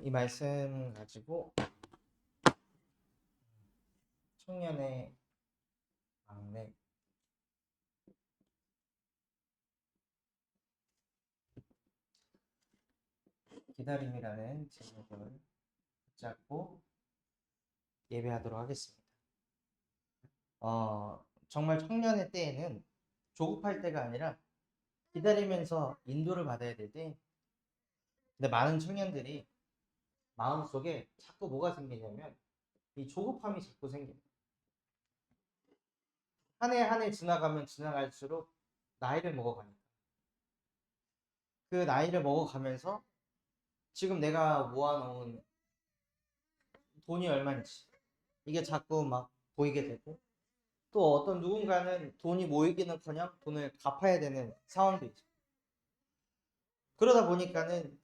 이 말씀 가지고 청년의 막내 기다림이라는 제목을 붙잡고 예배하도록 하겠습니다. 정말 청년의 때에는 조급할 때가 아니라 기다리면서 인도를 받아야 될 때, 근데 많은 청년들이 마음속에 자꾸 뭐가 생기냐면 이 조급함이 자꾸 생겨요. 한 해 한 해 지나가면 지나갈수록 나이를 먹어가니까 그 나이를 먹어가면서 지금 내가 모아놓은 돈이 얼마인지 이게 자꾸 막 보이게 되고, 또 어떤 누군가는 돈이 모이기는커녕 돈을 갚아야 되는 상황도 있죠. 그러다 보니까는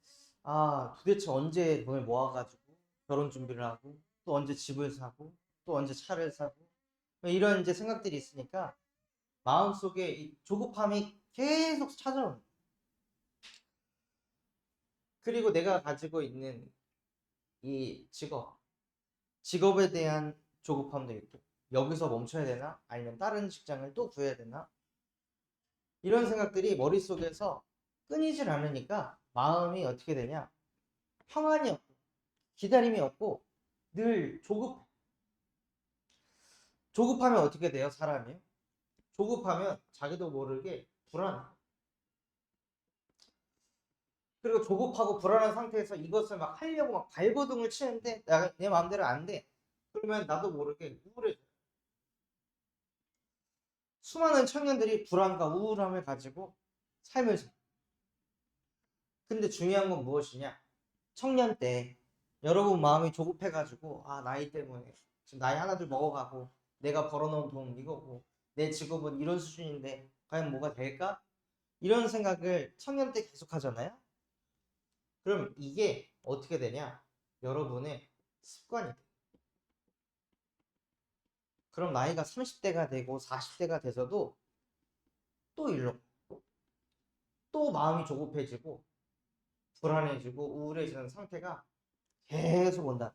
도대체 언제 돈을 모아가지고 결혼 준비를 하고, 또 언제 집을 사고, 또 언제 차를 사고, 이런 이제 생각들이 있으니까 마음속에 이 조급함이 계속 찾아옵니다. 그리고 내가 가지고 있는 이 직업에 대한 조급함도 있고, 여기서 멈춰야 되나? 아니면 다른 직장을 또 구해야 되나? 이런 생각들이 머릿속에서 끊이질 않으니까 마음이 어떻게 되냐? 평안이 없고 기다림이 없고 늘 조급하면 어떻게 돼요? 사람이 조급하면 자기도 모르게 불안해. 그리고 조급하고 불안한 상태에서 이것을 막 하려고 막 발버둥을 치는데 내 마음대로 안 돼. 그러면 나도 모르게 우울해져. 수많은 청년들이 불안과 우울함을 가지고 삶을 살. 근데 중요한 건 무엇이냐? 청년 때 여러분 마음이 조급해가지고 나이 때문에 지금 나이 하나둘 먹어가고 내가 벌어놓은 돈 이거고 내 직업은 이런 수준인데 과연 뭐가 될까? 이런 생각을 청년 때 계속 하잖아요. 그럼 이게 어떻게 되냐? 여러분의 습관이 돼. 그럼 나이가 30대가 되고 40대가 돼서도 또 일로 또 마음이 조급해지고 불안해지고 우울해지는 상태가 계속 온다.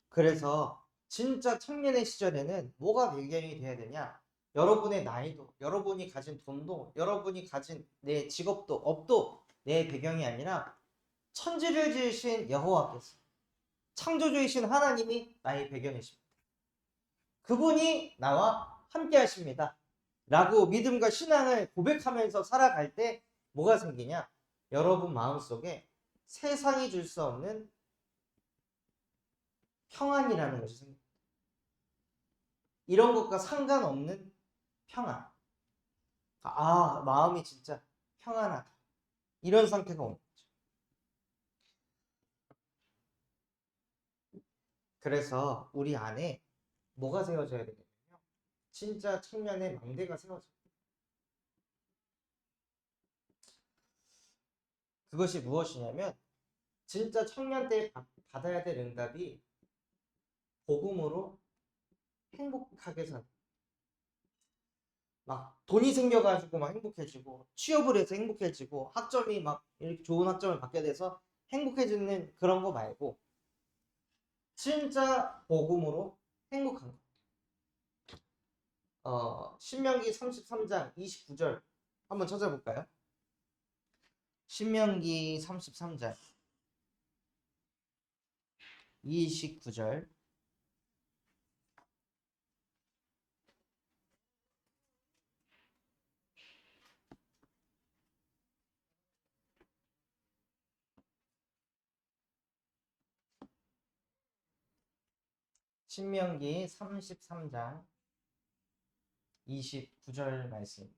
그래서 진짜 청년의 시절에는 뭐가 배경이 돼야 되냐? 여러분의 나이도, 여러분이 가진 돈도, 여러분이 가진 내 직업도, 업도 내 배경이 아니라 천지를 지으신 여호와께서, 창조주이신 하나님이 나의 배경이십니다. 그분이 나와 함께 하십니다. 라고 믿음과 신앙을 고백하면서 살아갈 때 뭐가 생기냐? 여러분 마음속에 세상이 줄 수 없는 평안이라는 것이 생깁니다. 이런 것과 상관없는 평안. 마음이 진짜 평안하다. 이런 상태가 오는 거죠. 그래서 우리 안에 뭐가 세워져야 되냐면요. 진짜 청년의 망대가 세워져요. 그것이 무엇이냐면 진짜 청년 때 받아야 될 응답이 복음으로 행복하게 사는. 막 돈이 생겨가지고 막 행복해지고 취업을 해서 행복해지고 학점이 막 이렇게 좋은 학점을 받게 돼서 행복해지는 그런 거 말고 진짜 복음으로 행복한 거. 신명기 33장 29절 한번 찾아볼까요? 신명기 33장 29절. 신명기 33장 29절 말씀.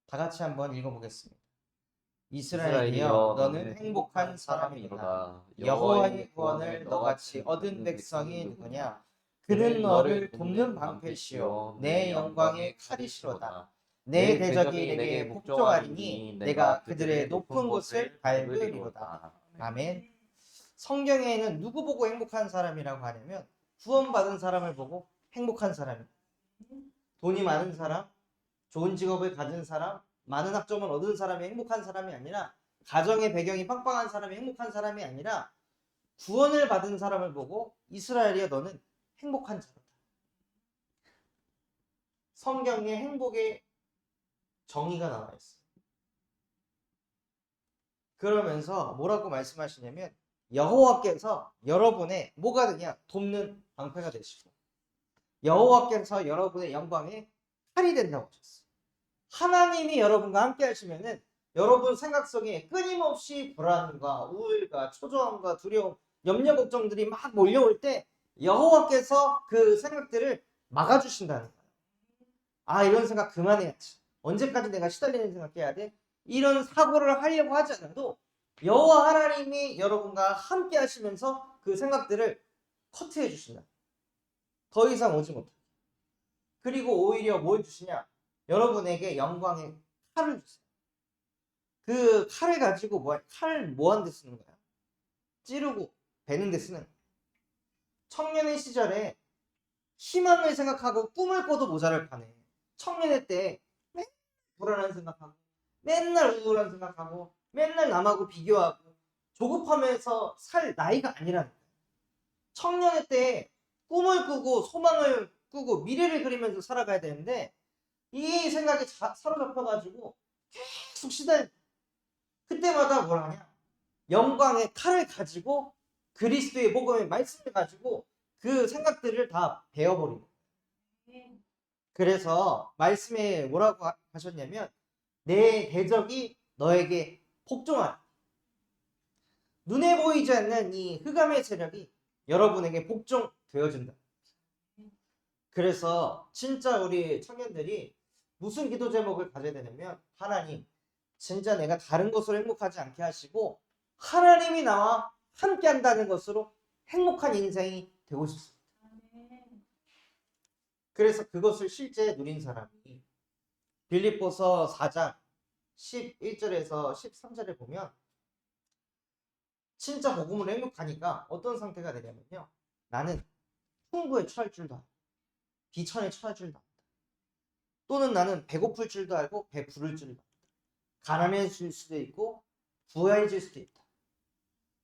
다 같이 한번 읽어보겠습니다. 이스라엘이여, 너는 행복한 사람이로다. 여호와의 구원을 너같이 얻은 백성이 누구냐? 그는 너를 돕는 방패시요 내 영광의 칼이시로다. 내 대적이 내게 복종하리니 내가 그들의 높은 곳을 밟으리로다. 아멘. 성경에는 누구 보고 행복한 사람이라고 하냐면 구원받은 사람을 보고 행복한 사람입니다. 돈이 많은 사람, 좋은 직업을 가진 사람, 많은 학점을 얻은 사람이 행복한 사람이 아니라 가정의 배경이 빵빵한 사람이 행복한 사람이 아니라 구원을 받은 사람을 보고 이스라엘이여 너는 행복한 자로다. 성경에 행복의 정의가 나와 있어요. 그러면서 뭐라고 말씀하시냐면 여호와께서 여러분의 뭐가 되냐? 돕는 방패가 되시고 여호와께서 여러분의 영광의 칼이 된다고 하셨어요. 하나님이 여러분과 함께 하시면은 여러분 생각 속에 끊임없이 불안과 우울과 초조함과 두려움, 염려 걱정들이 막 몰려올 때 여호와께서 그 생각들을 막아주신다는 거예요. 아, 이런 생각 그만해야지. 언제까지 내가 시달리는 생각해야 돼? 이런 사고를 하려고 하지 않아도 여호와 하나님이 여러분과 함께 하시면서 그 생각들을 커트해 주신다. 더 이상 오지 못해. 그리고 오히려 뭘 주시냐? 여러분에게 영광의 칼을 주세요. 그 칼을 가지고 칼 뭐 하는 데 쓰는 거야? 찌르고 베는 데 쓰는 거야. 청년의 시절에 희망을 생각하고 꿈을 꿔도 모자랄 판에 청년의 때 맨날 불안한 생각하고 맨날 우울한 생각하고 맨날 남하고 비교하고 조급하면서 살 나이가 아니라는 거야. 청년의 때 꿈을 꾸고 소망을 꾸고 미래를 그리면서 살아가야 되는데 이 생각에 사로잡혀가지고 계속 시달. 그때마다 뭘 하냐? 영광의 칼을 가지고 그리스도의 복음의 말씀을 가지고 그 생각들을 다 베어버리는 거예요. 그래서 말씀에 뭐라고 하셨냐면 내 대적이 너에게 복종하라. 눈에 보이지 않는 이 흑암의 세력이 여러분에게 복종되어진다. 그래서 진짜 우리 청년들이 무슨 기도 제목을 가져야 되냐면 하나님, 진짜 내가 다른 것으로 행복하지 않게 하시고 하나님이 나와 함께 한다는 것으로 행복한 인생이 되고 싶습니다. 그래서 그것을 실제 누린 사람이 빌립보서 4장 11절에서 13절에 보면 진짜 복음으로 행복하니까 어떤 상태가 되냐면요. 나는 풍부에 처할 줄도 알고 비천에 처할 줄도 안다. 또는 나는 배고플 줄도 알고 배부를 줄도 안다. 가난해질 수도 있고 부유해질 수도 있다.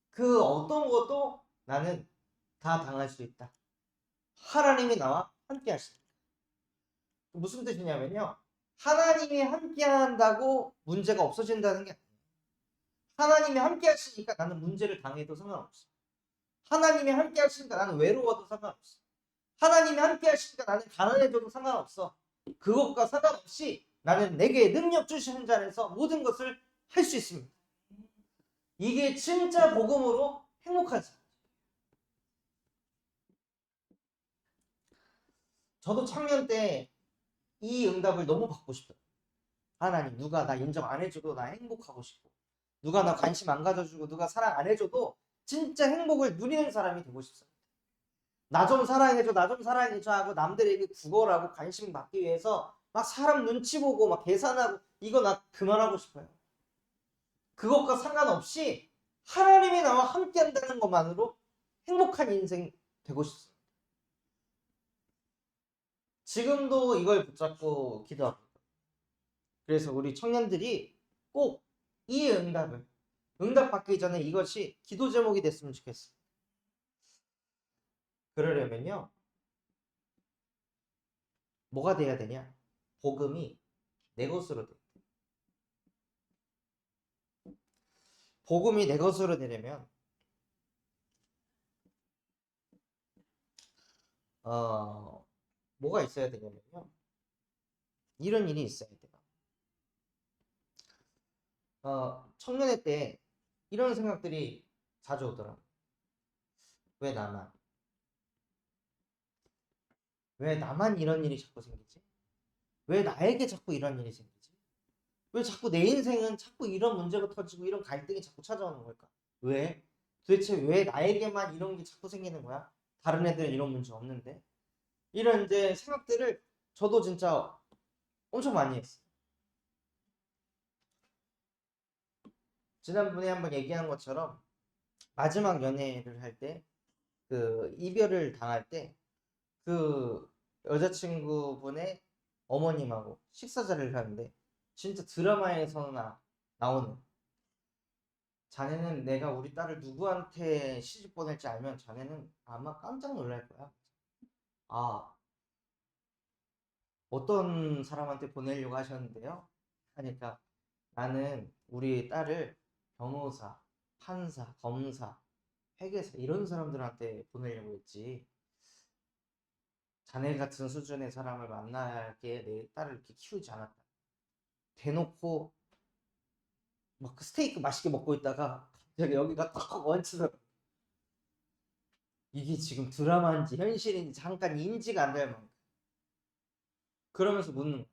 그 어떤 것도 나는 다 당할 수 있다. 하나님이 나와 함께 하신다. 무슨 뜻이냐면요. 하나님이 함께 한다고 문제가 없어진다는 게 아니에요. 하나님이 함께 하시니까 나는 문제를 당해도 상관없어. 하나님이 함께 하시니까 나는 외로워도 상관없어. 하나님이 함께 하시니까 나는 가난해져도 상관없어. 그것과 상관없이 나는 내게 능력 주시는 자 안에서 모든 것을 할 수 있습니다. 이게 진짜 복음으로 행복하지. 저도 청년 때 이 응답을 너무 받고 싶어요. 하나님, 누가 나 인정 안 해줘도 나 행복하고 싶고, 누가 나 관심 안 가져주고, 누가 사랑 안 해줘도 진짜 행복을 누리는 사람이 되고 싶습니다. 나 좀 사랑해줘, 나 좀 사랑해줘 하고 남들에게 구걸하고 관심 받기 위해서 막 사람 눈치 보고 막 계산하고 이거 나 그만하고 싶어요. 그것과 상관없이 하나님이 나와 함께 한다는 것만으로 행복한 인생 되고 싶습니다. 지금도 이걸 붙잡고 기도합니다. 그래서 우리 청년들이 꼭 이 응답받기 전에 이것이 기도 제목이 됐으면 좋겠어요. 그러려면요. 뭐가 돼야 되냐? 복음이 내 것으로 돼. 복음이 내 것으로 되려면 뭐가 있어야 되냐면요. 이런 일이 있어야 돼요. 청년의 때 이런 생각들이 자주 오더라. 왜 나만? 왜 나만 이런 일이 자꾸 생기지? 왜 나에게 자꾸 이런 일이 생기지? 왜 자꾸 내 인생은 자꾸 이런 문제가 터지고 이런 갈등이 자꾸 찾아오는 걸까? 왜? 도대체 왜 나에게만 이런 게 자꾸 생기는 거야? 다른 애들은 이런 문제 없는데? 이런 이제 생각들을 저도 진짜 엄청 많이 했어요. 지난번에 한번 얘기한 것처럼 마지막 연애를 할 때 그 이별을 당할 때 그 여자친구분의 어머님하고 식사 자리를 하는데 진짜 드라마에서나 나오는, 자네는 내가 우리 딸을 누구한테 시집 보낼지 알면 자네는 아마 깜짝 놀랄 거야. 아, 어떤 사람한테 보내려고 하셨는데요? 하니까 나는 우리 딸을 변호사, 판사, 검사, 회계사 이런 사람들한테 보내려고 했지. 자네 같은 수준의 사람을 만나게 내 딸을 이렇게 키우지 않았다. 대놓고 막 그 스테이크 맛있게 먹고 있다가 갑자기 여기가 딱 얹혀서, 이게 지금 드라마인지 현실인지 잠깐 인지가 안 될 만큼. 그러면서 묻는 거야.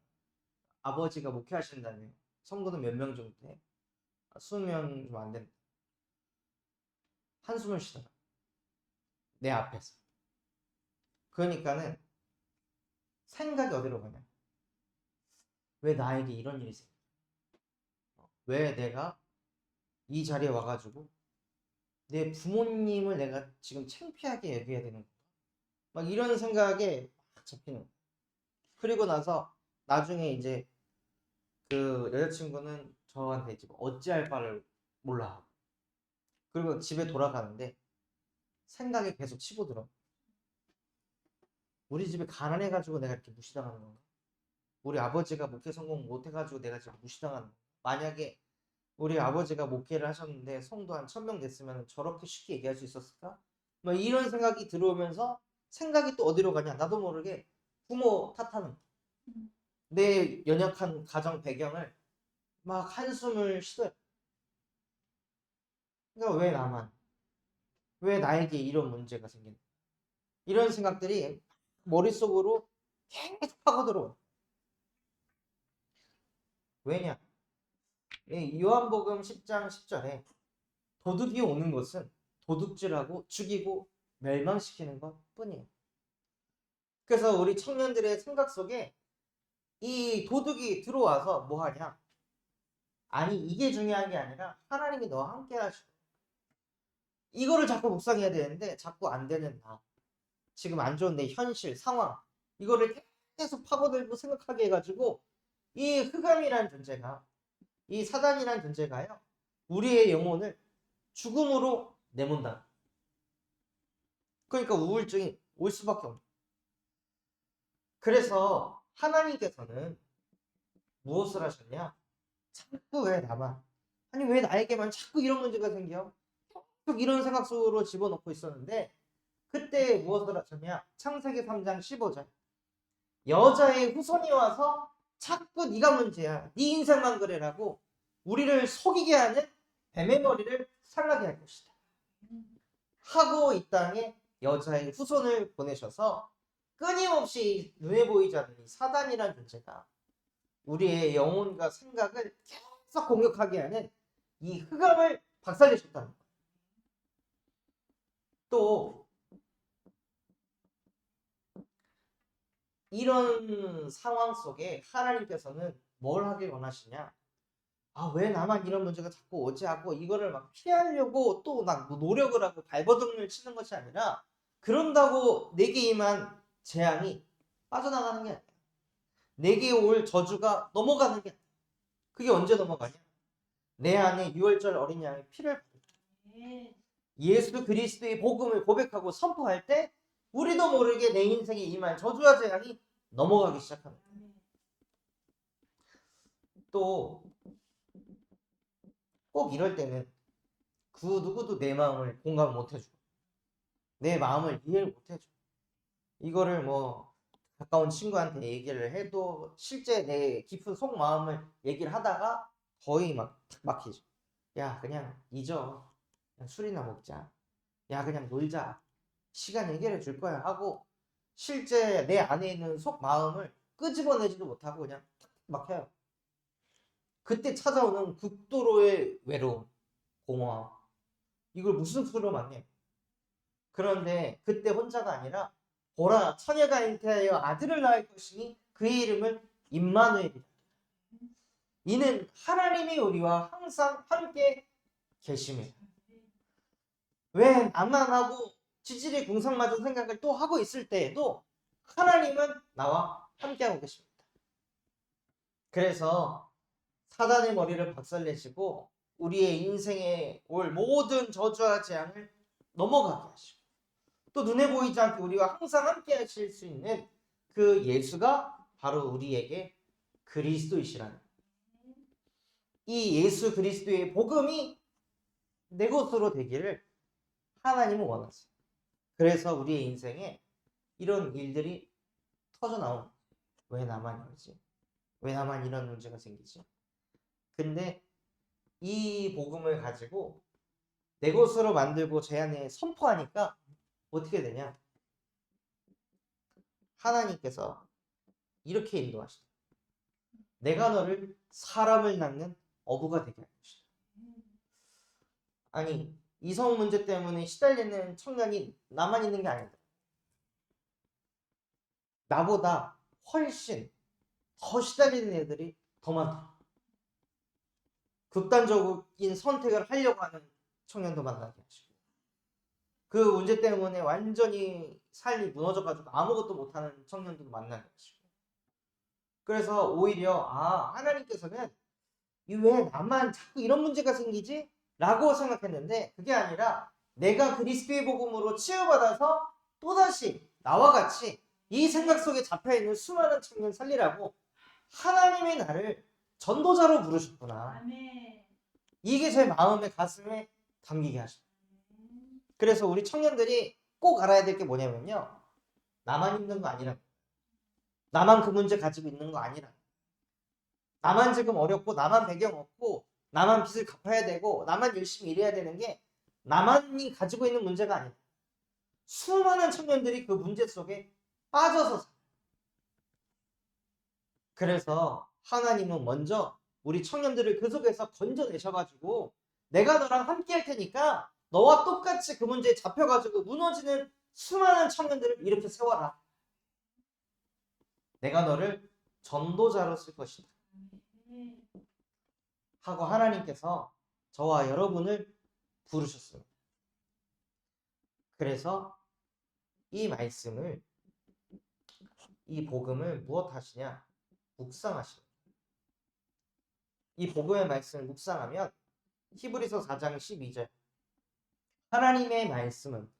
아버지가 목회하신다며. 성도는 몇 명 정도 돼? 20명 좀 안 된다. 한숨을 쉬더라. 내 앞에서. 그러니까는 생각이 어디로 가냐. 왜 나에게 이런 일이 생겨? 왜 내가 이 자리에 와가지고 내 부모님을 내가 지금 창피하게 여겨야 되는 거야? 막 이런 생각에 막 잡히는 거야. 그리고 나서 나중에 이제 그 여자친구는 저한테 지금 어찌할 바를 몰라 하고, 그리고 집에 돌아가는데 생각이 계속 치고들어. 우리 집에 가난해가지고 내가 이렇게 무시당하는 건가? 우리 아버지가 목회 성공 못해가지고 내가 지금 무시당하는 건가? 만약에 우리 아버지가 목회를 하셨는데 성도 한 1000명 됐으면 저렇게 쉽게 얘기할 수 있었을까? 막 이런 생각이 들어오면서 생각이 또 어디로 가냐? 나도 모르게 부모 탓하는 거야. 내 연약한 가정 배경을 막 한숨을 쉬어요. 그러니까 왜 나만? 왜 나에게 이런 문제가 생기는? 이런 생각들이 머릿속으로 계속 파고들어. 왜냐? 요한복음 10장 10절에 도둑이 오는 것은 도둑질하고 죽이고 멸망시키는 것 뿐이에요. 그래서 우리 청년들의 생각 속에 이 도둑이 들어와서 뭐 하냐? 아니, 이게 중요한 게 아니라 하나님이 너와 함께 하시고, 이거를 자꾸 묵상해야 되는데 자꾸 안 되는 나. 지금 안 좋은 내 현실, 상황, 이거를 계속 파고들고 생각하게 해가지고 이 흑암이라는 존재가, 이 사단이라는 존재가요, 우리의 영혼을 죽음으로 내몬다. 그러니까 우울증이 올 수밖에 없는. 그래서 하나님께서는 무엇을 하셨냐? 자꾸 왜 나만? 아니, 왜 나에게만 자꾸 이런 문제가 생겨? 계속 이런 생각 속으로 집어넣고 있었는데, 그때 무엇을 하셨냐? 창세기 3장 15절. 여자의 후손이 와서 자꾸 네가 문제야, 네 인생만 그래라고 우리를 속이게 하는 뱀의 머리를 상하게 할 것이다 하고, 이 땅에 여자의 후손을 보내셔서 끊임없이 눈에 보이지 않는 이 사단이라는 존재가 우리의 영혼과 생각을 계속 공격하게 하는 이 흑암을 박살내셨다는 거예요. 또 이런 상황 속에 하나님께서는 뭘 하길 원하시냐? 아, 왜 나만 이런 문제가 자꾸 오지 하고 이거를 막 피하려고 또 막 노력을 하고 발버둥을 치는 것이 아니라, 그런다고 내게 임한 재앙이 빠져나가는 게 아니야. 내게 올 저주가 넘어가는 게 아니야. 그게 언제 넘어가냐? 내 안에 6월절 어린 양의 피를 받을, 예수 그리스도의 복음을 고백하고 선포할 때 우리도 모르게 내 인생에 임할 저주와 재앙이 넘어가기 시작합니다. 또 꼭 이럴 때는 그 누구도 내 마음을 공감 못 해줘. 내 마음을 이해를 못 해줘. 이거를 뭐 가까운 친구한테 얘기를 해도 실제 내 깊은 속마음을 얘기를 하다가 거의 막 탁 막히죠. 야, 그냥 잊어. 그냥 술이나 먹자. 야, 그냥 놀자. 시간 해결해 줄 거야 하고 실제 내 안에 있는 속마음을 끄집어내지도 못하고 그냥 탁 막혀요. 그때 찾아오는 극도로의 외로움, 공허함. 이걸 무슨 수로 막냐? 그런데 그때 혼자가 아니라 보라, 처녀가 잉태하여 아들을 낳을 것이니 그의 이름을 임마누엘이라. 이는 하나님이 우리와 항상 함께 계심이다. 왜 나만 하고 지질이 궁상맞은 생각을 또 하고 있을 때에도 하나님은 나와 함께하고 계십니다. 그래서 사단의 머리를 박살내시고 우리의 인생에 올 모든 저주와 재앙을 넘어가게 하시고 또 눈에 보이지 않게 우리와 항상 함께 하실 수 있는 그 예수가 바로 우리에게 그리스도이시라는 이 예수 그리스도의 복음이 내 것으로 되기를 하나님은 원하세요. 그래서 우리의 인생에 이런 일들이 터져 나오는 왜 나만 이러지? 왜 나만 이런 문제가 생기지? 근데 이 복음을 가지고 내 것으로 만들고 제 안에 선포하니까 어떻게 되냐? 하나님께서 이렇게 인도하시다. 내가 너를 사람을 낳는 어부가 되게 할 것이다. 아니, 이성 문제 때문에 시달리는 청년이 나만 있는 게 아니다. 나보다 훨씬 더 시달리는 애들이 더 많다. 극단적인 선택을 하려고 하는 청년도 만나게 하시고 그 문제 때문에 완전히 삶이 무너져가지고 아무것도 못하는 청년도 만나게 하시고 그래서 오히려 하나님께서는 왜 나만 자꾸 이런 문제가 생기지? 라고 생각했는데 그게 아니라 내가 그리스도의 복음으로 치유받아서 또다시 나와 같이 이 생각 속에 잡혀있는 수많은 청년 살리라고 하나님의 나를 전도자로 부르셨구나. 이게 제 마음에 가슴에 담기게 하십니다. 그래서 우리 청년들이 꼭 알아야 될 게 뭐냐면요. 나만 힘든 거 아니라 나만 그 문제 가지고 있는 거 아니라 나만 지금 어렵고 나만 배경 없고 나만 빚을 갚아야 되고 나만 열심히 일해야 되는 게 나만이 가지고 있는 문제가 아니다. 수많은 청년들이 그 문제 속에 빠져서 살아요. 그래서 하나님은 먼저 우리 청년들을 그 속에서 건져내셔가지고 내가 너랑 함께 할 테니까 너와 똑같이 그 문제에 잡혀가지고 무너지는 수많은 청년들을 이렇게 세워라. 내가 너를 전도자로 쓸 것이다. 하고 하나님께서 저와 여러분을 부르셨습니다. 그래서 이 말씀을 이 복음을 무엇 하시냐? 묵상하십니다. 이 복음의 말씀을 묵상하면 히브리서 4장 12절 하나님의 말씀은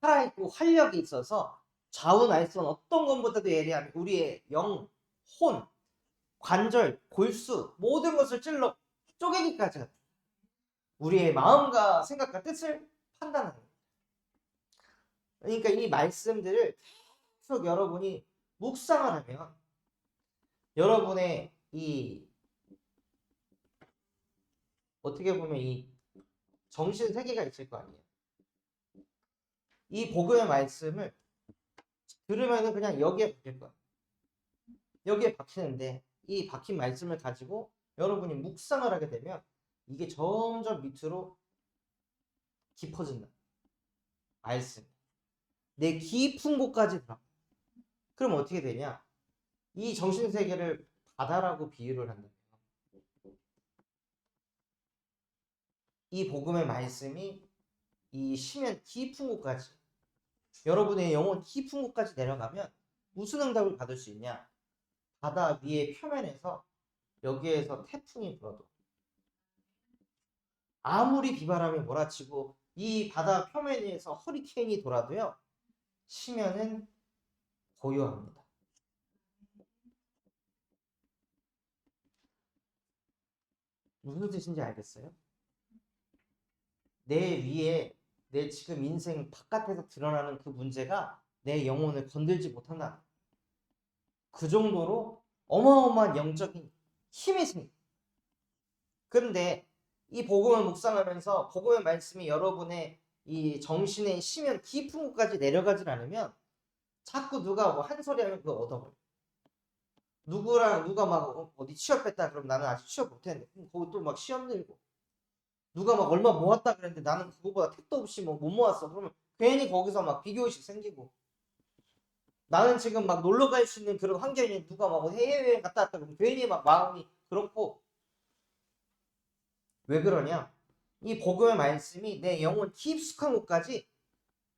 살아있고 활력이 있어서 좌우 날선 어떤 것보다도 예리한 우리의 영, 혼, 관절, 골수 모든 것을 찔러 쪼개기까지 합니다. 우리의 마음과 생각과 뜻을 판단합니다. 그러니까 이 말씀들을 계속 여러분이 묵상을 하면 여러분의 이 어떻게 보면 이 정신 세계가 있을 거 아니에요. 이 복음의 말씀을 들으면은 그냥 여기에 박힐 거예요. 여기에 박히는데 이 박힌 말씀을 가지고 여러분이 묵상을 하게 되면 이게 점점 밑으로 깊어진다. 말씀. 내 깊은 곳까지 들어. 그럼 어떻게 되냐? 이 정신 세계를 바다라고 비유를 한다. 이 복음의 말씀이 이 심연 깊은 곳까지 여러분의 영혼 깊은 곳까지 내려가면 무슨 응답을 받을 수 있냐? 바다 위의 표면에서 여기에서 태풍이 불어도 아무리 비바람이 몰아치고 이 바다 표면에서 허리케인이 돌아도요. 심연은 고요합니다. 무슨 뜻인지 알겠어요? 내 위에 내 지금 인생 바깥에서 드러나는 그 문제가 내 영혼을 건들지 못한다. 그 정도로 어마어마한 영적인 힘이 생깁니다. 그런데 이 복음을 묵상하면서 복음의 말씀이 여러분의 이 정신의 심연 깊은 곳까지 내려가질 않으면 자꾸 누가 뭐 한 소리 하면 그거 얻어버려. 누구랑 누가 막 어디 취업했다 그럼 나는 아직 취업 못했는데 거기 또 막 시험 들고 누가 막 얼마 모았다 그랬는데 나는 그거보다 택도 없이 뭐 못 모았어. 그러면 괜히 거기서 막 비교의식 생기고 나는 지금 막 놀러 갈 수 있는 그런 환경이 누가 막 해외여행 갔다 왔다 그러면 괜히 막 마음이 그렇고 왜 그러냐? 이 복음의 말씀이 내 영혼 깊숙한 곳까지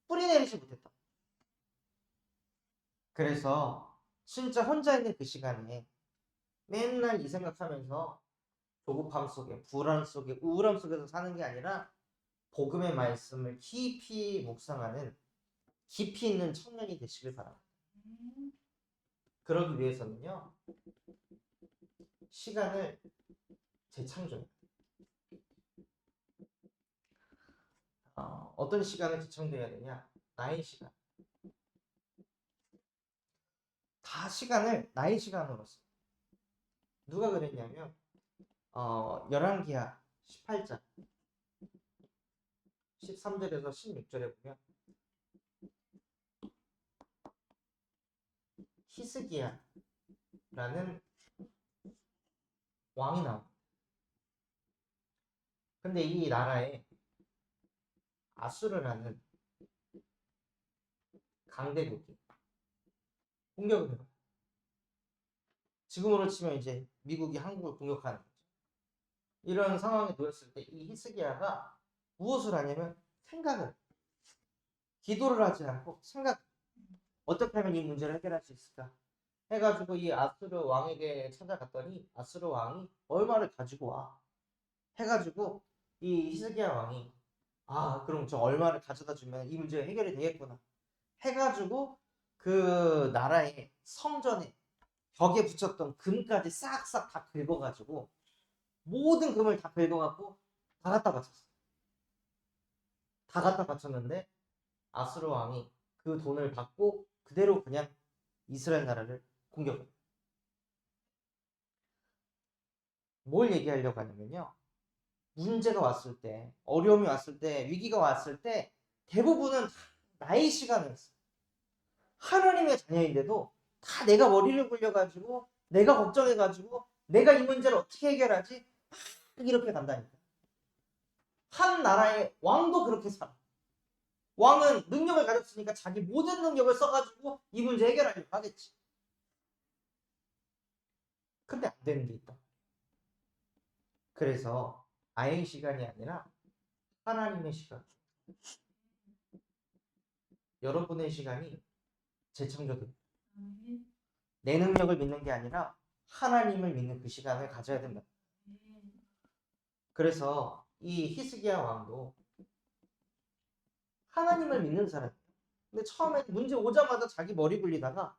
뿌리내리지 못했다. 그래서 진짜 혼자 있는 그 시간에 맨날 이 생각하면서 조급함 속에, 불안 속에, 우울함 속에서 사는 게 아니라 복음의 말씀을 깊이 묵상하는 깊이 있는 청년이 되시길 바랍니다. 그러기 위해서는요, 시간을 재창조해요. 어떤 시간을 재창조해야 되냐? 나의 시간. 다 시간을 나의 시간으로 써. 누가 그랬냐면 열왕기하 18장 13절에서 16절에 보면 히스기야라는 왕이 나옵니다. 근데 이 나라에 아수르라는 강대국이 공격을 해요. 지금으로 치면 이제 미국이 한국을 공격하는 거죠. 이런 상황에 놓였을 때 이 히스기야가 무엇을 하냐면 생각을, 기도를 하지 않고 생각, 어떻게 하면 이 문제를 해결할 수 있을까 해가지고 이 아수르 왕에게 찾아갔더니 아수르 왕이 얼마를 가지고 와 해가지고 이 히스기야 왕이 그럼 저 얼마를 가져다 주면 이 문제가 해결이 되겠구나 해가지고 그 나라의 성전에 벽에 붙였던 금까지 싹싹 다 긁어가지고 모든 금을 다 긁어갖고 다 갖다 바쳤어. 다 갖다 바쳤는데 아수르 왕이 그 돈을 받고 그대로 그냥 이스라엘 나라를 공격해. 뭘 얘기하려고 하냐면요. 문제가 왔을 때, 어려움이 왔을 때, 위기가 왔을 때 대부분은 나의 시간을 써. 하나님의 자녀인데도 다 내가 머리를 굴려가지고 내가 걱정해가지고 내가 이 문제를 어떻게 해결하지? 이렇게 간다니까. 한 나라의 왕도 그렇게 살아. 왕은 능력을 가졌으니까 자기 모든 능력을 써가지고 이 문제 해결하려고 하겠지. 근데 안 되는 게 있다. 그래서 나의 시간이 아니라 하나님의 시간. 여러분의 시간이 재창조됩니다. 내 능력을 믿는 게 아니라 하나님을 믿는 그 시간을 가져야 된다. 그래서 이 히스기야 왕도 하나님을 믿는 사람. 근데 처음에 문제 오자마자 자기 머리 굴리다가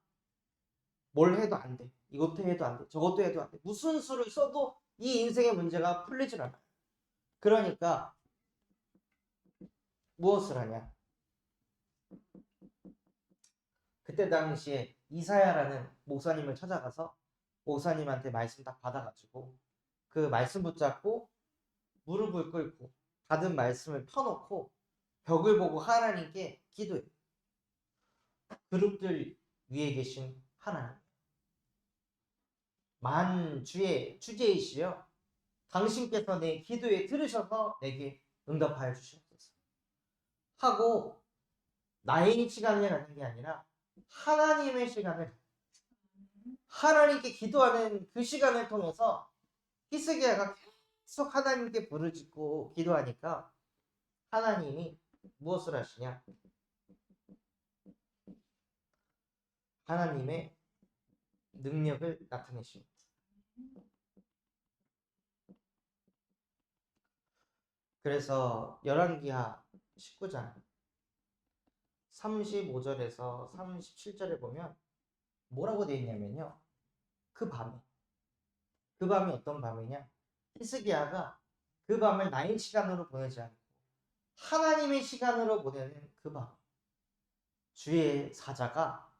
뭘 해도 안 돼. 이것도 해도 안 돼. 저것도 해도 안 돼. 무슨 수를 써도 이 인생의 문제가 풀리질 않아. 그러니까 무엇을 하냐? 그때 당시에 이사야라는 목사님을 찾아가서 목사님한테 말씀 딱 받아가지고 그 말씀 붙잡고 무릎을 꿇고 받은 말씀을 펴놓고 벽을 보고 하나님께 기도해. 그룹들 위에 계신 하나님. 만주의 주제이시여 당신께서 내 기도에 들으셔서 내게 응답하여 주시옵소서 하고 나의 시간을 갖는 게 아니라 하나님의 시간을 하나님께 기도하는 그 시간을 통해서 히스기야가 계속 하나님께 부르짖고 기도하니까 하나님이 무엇을 하시냐? 하나님의 능력을 나타내십니다. 그래서 열왕기하 19장 35절에서 37절에 보면 뭐라고 되어 있냐면요. 그 밤이 어떤 밤이냐? 히스기야가 그 밤을 나의 시간으로 보내지 않고 하나님의 시간으로 보내는 그 밤. 주의 사자가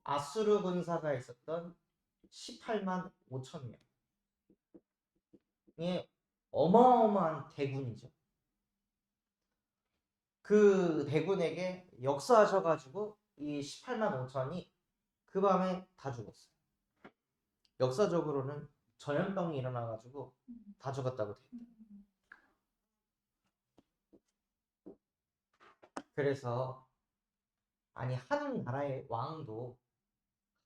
아수르 군사가 있었던 18만 5천 명의 어마어마한 대군이죠. 그 대군에게 역사하셔가지고 이 18만 5천이 그 밤에 다 죽었어요. 역사적으로는 전염병이 일어나가지고 다 죽었다고 돼 있다. 그래서 아니 한 나라의 왕도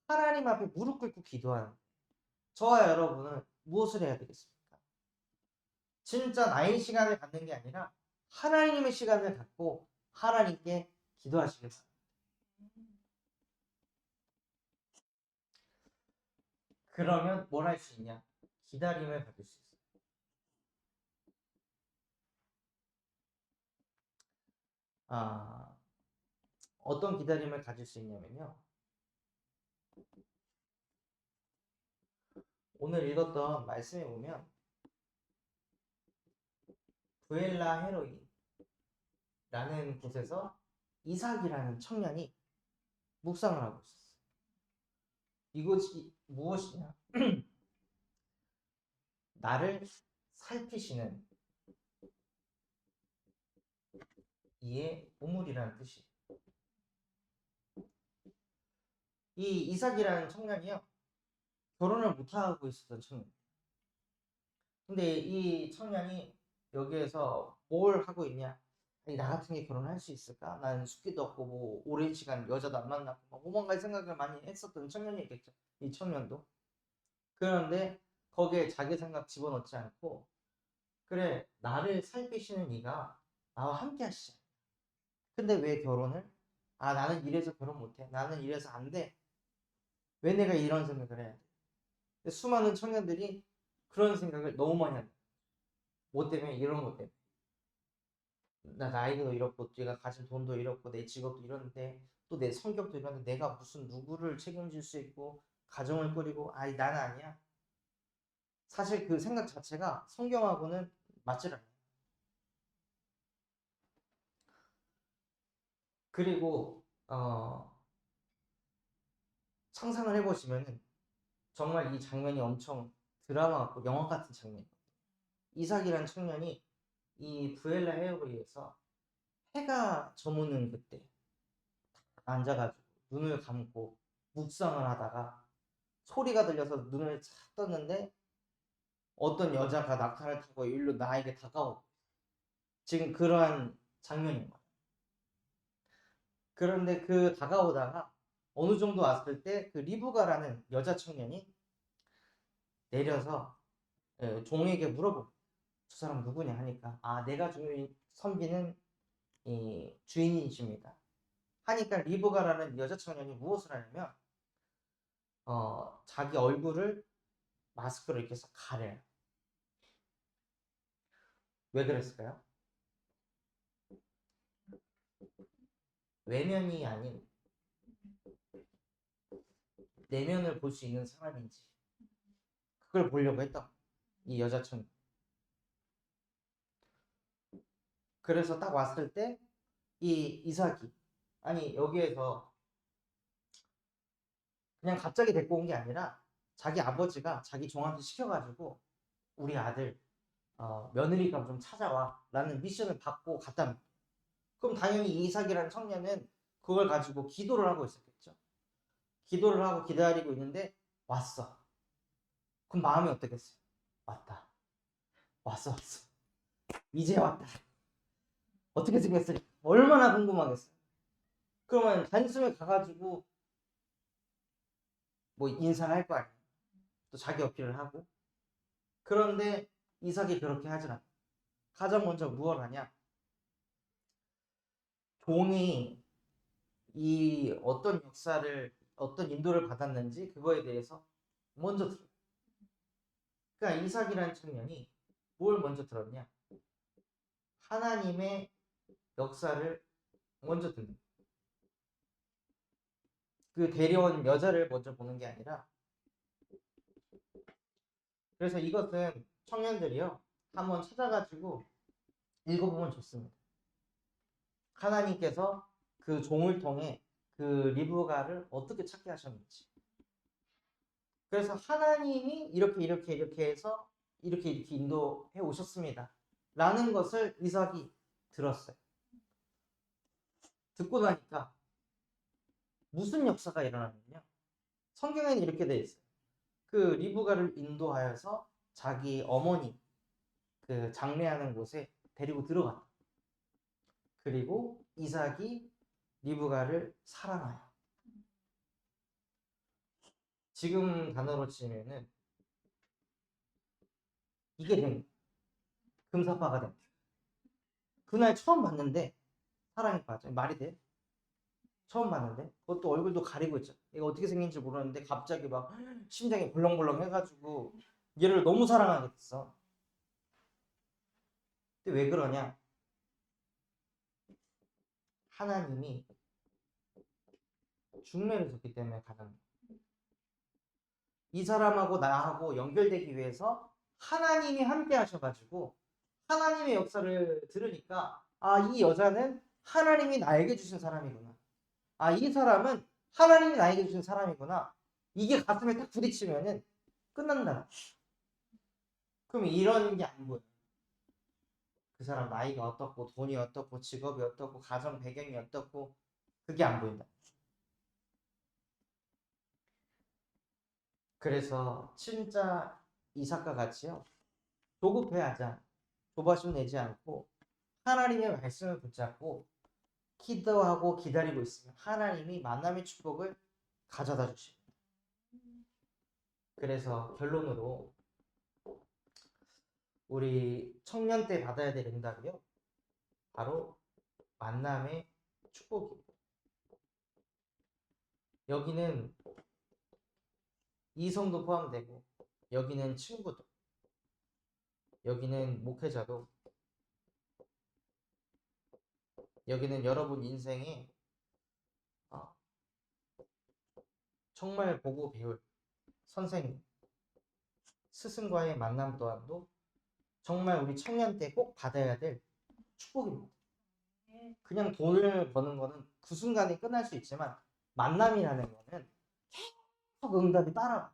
하나님 앞에 무릎 꿇고 기도하는 저와 여러분은 무엇을 해야 되겠습니까? 진짜 나의 시간을 갖는 게 아니라 하나님의 시간을 갖고 하나님께 기도하시길 바랍니다. 그러면 뭘 할 수 있냐? 기다림을 가질 수 있어요. 아, 어떤 기다림을 가질 수 있냐면요. 오늘 읽었던 말씀에 보면 부엘라 헤로이라는 곳에서 이삭이라는 청년이 묵상을 하고 있었어요. 이곳이 무엇이냐? 나를 살피시는 이의 우물이라는 뜻이에요. 이 이삭이라는 청년이요, 결혼을 못하고 있었던 청년. 근데 이 청년이 여기에서 뭘 하고 있냐? 아니, 나 같은 게 결혼할 수 있을까? 나는 숙기도 없고 뭐 오랜 시간 여자도 안 만났고 뭐 뭔가 생각을 많이 했었던 청년이겠죠. 이 청년도. 그런데 거기에 자기 생각 집어넣지 않고, 그래, 나를 살피시는 이가 나와 함께 하시자. 근데 왜 결혼을? 아, 나는 이래서 결혼 못해. 나는 이래서 안 돼. 왜 내가 이런 생각을 해야 돼? 수많은 청년들이 그런 생각을 너무 많이 한다. 뭐 때문에? 이런 것 때문에. 나 나이도 이렇고, 내가 가진 돈도 이렇고, 내 직업도 이런데, 또 내 성격도 이런데, 내가 무슨 누구를 책임질 수 있고, 가정을 꾸리고, 아이, 나는 아니야. 사실 그 생각 자체가 성경하고는 맞질 않아요. 그리고, 상상을 해보시면은, 정말 이 장면이 엄청 드라마 같고, 영화 같은 장면이에요. 이삭이라는 청년이 이 부엘라 헤어리에서 해가 저무는 그때 앉아가지고 눈을 감고 묵상을 하다가 소리가 들려서 눈을 착 떴는데 어떤 여자가 낙타를 타고 일로 나에게 다가오고, 지금 그러한 장면인 거예요. 그런데 그 다가오다가 어느 정도 왔을 때 그 리브가라는 여자 청년이 내려서 종에게 물어보고, 저 사람 누구냐 하니까, 아, 내가 섬기는 이 주인이십니다 하니까, 리브가라는 여자 청년이 무엇을 하냐면 자기 얼굴을 마스크로 이렇게 해서 가려요. 왜 그랬을까요? 외면이 아닌 내면을 볼 수 있는 사람인지, 그걸 보려고 했다. 이 여자친구. 그래서 딱 왔을 때 이 이삭이, 아니 여기에서 그냥 갑자기 데리고 온 게 아니라 자기 아버지가 자기 종한테 시켜가지고 우리 아들 며느리감 좀 찾아와 라는 미션을 받고 갔답니다. 그럼 당연히 이삭이라는 청년은 그걸 가지고 기도를 하고 있었겠죠. 기도를 하고 기다리고 있는데 왔어. 그럼 마음이 어떻겠어요? 왔다. 왔어. 이제 왔다. 어떻게 생겼을까? 얼마나 궁금하겠어요. 그러면 단숨에 가가지고 뭐 인사를 할 거 아니에요. 또 자기 어필을 하고. 그런데 이삭이 그렇게 하진 않아. 가장 먼저 무엇을 하냐? 종이 이 어떤 역사를, 어떤 인도를 받았는지 그거에 대해서 먼저 들어요. 그러니까 이삭이라는 청년이 뭘 먼저 들었냐? 하나님의 역사를 먼저 듣는. 그 데려온 여자를 먼저 보는 게 아니라. 그래서 이것은 청년들이요, 한번 찾아가지고 읽어보면 좋습니다. 하나님께서 그 종을 통해 그 리브가를 어떻게 찾게 하셨는지. 그래서 하나님이 이렇게 해서 이렇게 인도해 오셨습니다 라는 것을 이삭이 들었어요. 듣고 나니까 무슨 역사가 일어나느냐, 성경에는 이렇게 되어 있어요. 그 리브가를 인도하여서 자기 어머니 그 장례하는 곳에 데리고 들어갔다. 그리고 이삭이 리브가를 사랑하여. 지금 단어로 치면은 이게 된 금사빠가 된. 그날 처음 봤는데 사랑에 빠져. 말이 돼? 처음 봤는데 그것도 얼굴도 가리고 있죠. 얘가 어떻게 생긴지 모르는데 갑자기 막 심장이 벌렁벌렁 해가지고 얘를 너무 사랑하게 됐어. 근데 왜 그러냐? 하나님이 중매를 줬기 때문에 가능해요. 이 사람하고 나하고 연결되기 위해서 하나님이 함께 하셔가지고 하나님의 역사를 들으니까 이 여자는 하나님이 나에게 주신 사람이구나. 이 사람은 하나님이 나에게 주신 사람이구나. 이게 가슴에 딱 부딪히면은 끝난다. 그럼 이런 게 안 보여. 그 사람 나이가 어떻고 돈이 어떻고 직업이 어떻고 가정 배경이 어떻고 그게 안 보인다. 그래서 진짜 이삭과 같이요. 조급해하자. 조바심 내지 않고 하나님의 말씀을 붙잡고 기도하고 기다리고 있으면 하나님이 만남의 축복을 가져다 주십니다. 그래서 결론으로 우리 청년 때 받아야 될 응답이요. 바로 만남의 축복입니다. 여기는 이성도 포함되고 여기는 친구도 여기는 목회자도 여기는 여러분 인생에 정말 보고 배울 선생님, 스승과의 만남 또한도 정말 우리 청년 때 꼭 받아야 될 축복입니다. 그냥 돈을 버는 거는 그 순간에 끝날 수 있지만 만남이라는 거는 계속 응답이 따라와.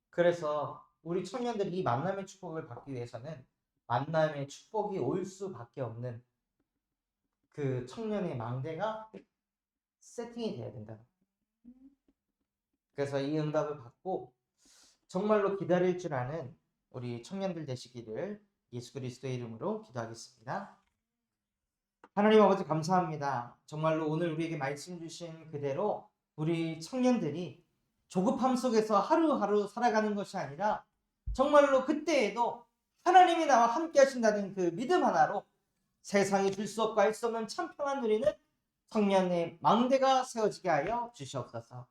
그래서 우리 청년들이 이 만남의 축복을 받기 위해서는 만남의 축복이 올 수밖에 없는 그 청년의 망대가 세팅이 돼야 된다. 그래서 이 응답을 받고 정말로 기다릴 줄 아는 우리 청년들 되시기를 예수 그리스도의 이름으로 기도하겠습니다. 하나님 아버지 감사합니다. 정말로 오늘 우리에게 말씀 주신 그대로 우리 청년들이 조급함 속에서 하루하루 살아가는 것이 아니라 정말로 그때에도 하나님이 나와 함께 하신다는 그 믿음 하나로 세상이 줄 수 없고 알 수 없는 참 평안 누리는 청년의 망대가 세워지게 하여 주시옵소서.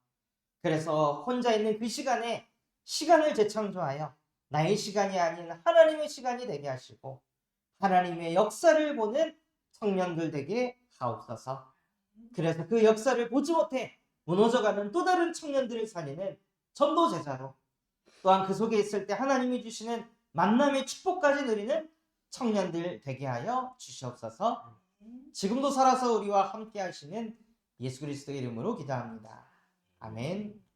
그래서 혼자 있는 그 시간에 시간을 재창조하여 나의 시간이 아닌 하나님의 시간이 되게 하시고 하나님의 역사를 보는 청년들 되게 하옵소서. 그래서 그 역사를 보지 못해 무너져가는 또 다른 청년들을 살리는 전도 제자로 또한 그 속에 있을 때 하나님이 주시는 만남의 축복까지 누리는 청년들 되게 하여 주시옵소서. 지금도 살아서 우리와 함께 하시는 예수 그리스도의 이름으로 기도합니다. 아멘.